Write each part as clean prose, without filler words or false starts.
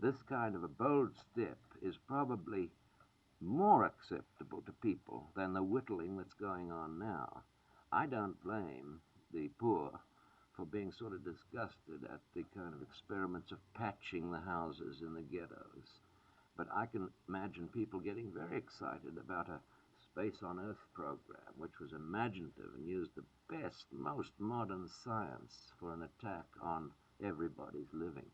this kind of a bold step is probably more acceptable to people than the whittling that's going on now. I don't blame the poor for being sort of disgusted at the kind of experiments of patching the houses in the ghettos. But I can imagine people getting very excited about a Space on Earth program, which was imaginative and used the best, most modern science for an attack on everybody's living.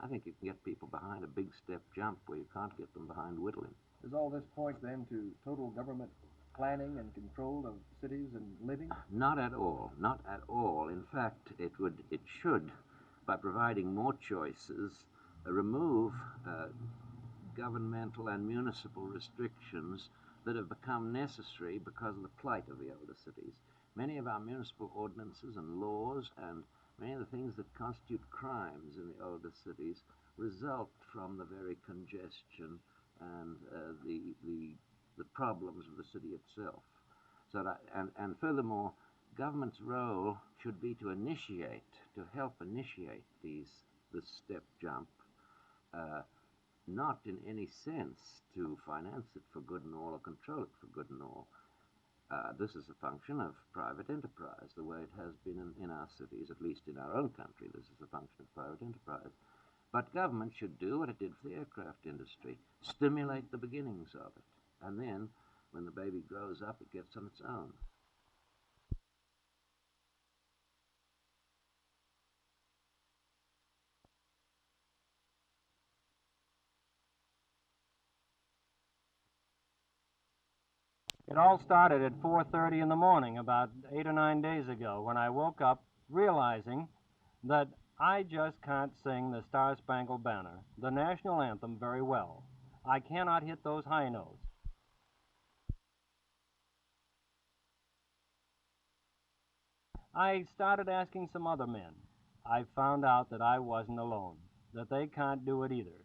I think you can get people behind a big step jump where you can't get them behind whittling. Does all this point then to total government planning and control of cities and living? Not at all. Not at all. In fact, it should, by providing more choices, remove governmental and municipal restrictions that have become necessary because of the plight of the older cities. Many of our municipal ordinances and laws and many of the things that constitute crimes in the older cities result from the very congestion and the problems of the city itself. And furthermore, government's role should be to help initiate this step jump, not in any sense to finance it for good and all or control it for good and all. This is a function of private enterprise, the way it has been in our cities, at least in our own country. This is a function of private enterprise. But government should do what it did for the aircraft industry, stimulate the beginnings of it, and then when the baby grows up, it gets on its own. It all started at 4:30 in the morning about 8 or 9 days ago when I woke up realizing that I just can't sing the Star Spangled Banner, the national anthem, very well. I cannot hit those high notes. I started asking some other men. I found out that I wasn't alone, that they can't do it either.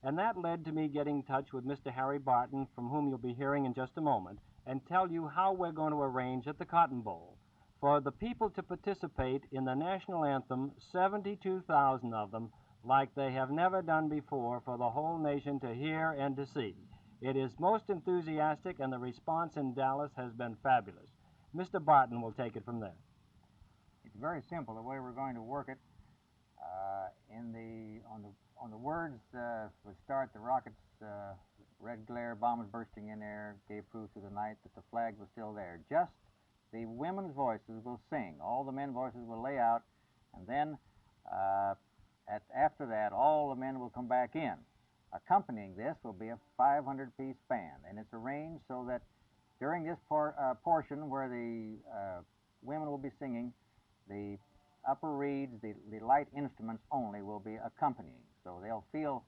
And that led to me getting in touch with Mr. Harry Barton, from whom you'll be hearing in just a moment, and tell you how we're going to arrange at the Cotton Bowl for the people to participate in the national anthem, 72,000 of them, like they have never done before, for the whole nation to hear and to see. It is most enthusiastic, and the response in Dallas has been fabulous. Mr. Barton will take it from there. It's very simple the way we're going to work it. On the words would start the rockets, red glare, bombs bursting in air, gave proof through the night that the flag was still there. Just the women's voices will sing. All the men voices will lay out, and then after that, all the men will come back in. Accompanying this will be a 500-piece band, and it's arranged so that during this portion where the women will be singing, the upper reeds, the light instruments only will be accompanying. So they'll feel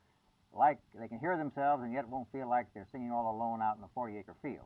like they can hear themselves and yet won't feel like they're singing all alone out in a 40-acre field.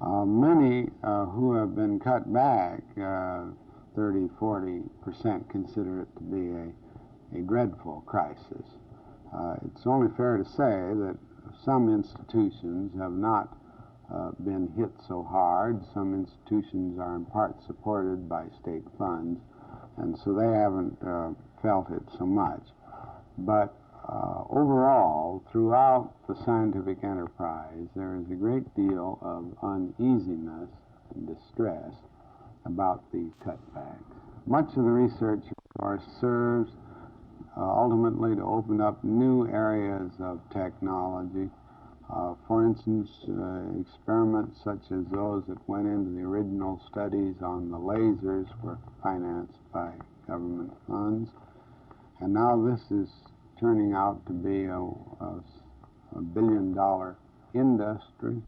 Many who have been cut back, 30, 40%, consider it to be a dreadful crisis. It's only fair to say that some institutions have not been hit so hard. Some institutions are in part supported by state funds, and so they haven't felt it so much. But overall, throughout the scientific enterprise, there is a great deal of uneasiness and distress about these cutbacks. Much of the research, of course, serves ultimately to open up new areas of technology. For instance, experiments such as those that went into the original studies on the lasers were financed by government funds. And now this is turning out to be a billion-dollar industry.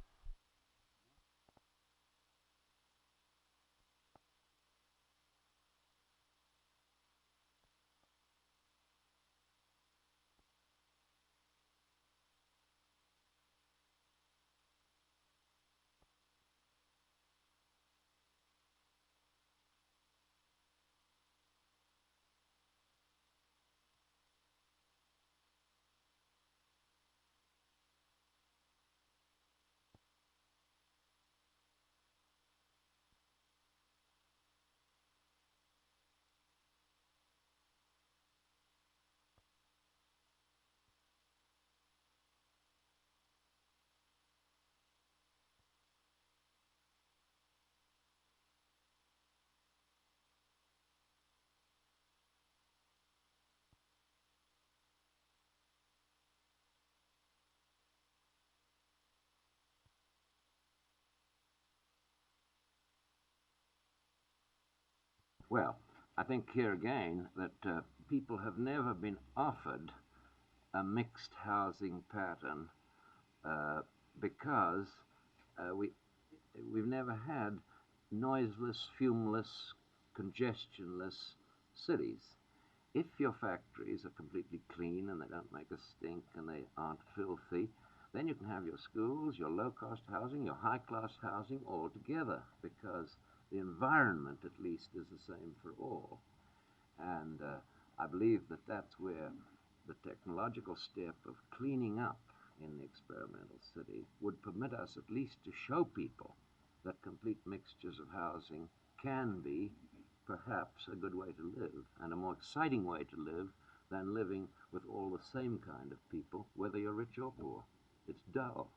Well, I think here again that people have never been offered a mixed housing pattern because we've never had noiseless, fumeless, congestionless cities. If your factories are completely clean and they don't make a stink and they aren't filthy, then you can have your schools, your low-cost housing, your high-class housing all together, because the environment, at least, is the same for all. And I believe that that's where the technological step of cleaning up in the experimental city would permit us at least to show people that complete mixtures of housing can be perhaps a good way to live, and a more exciting way to live than living with all the same kind of people, whether you're rich or poor. It's dull.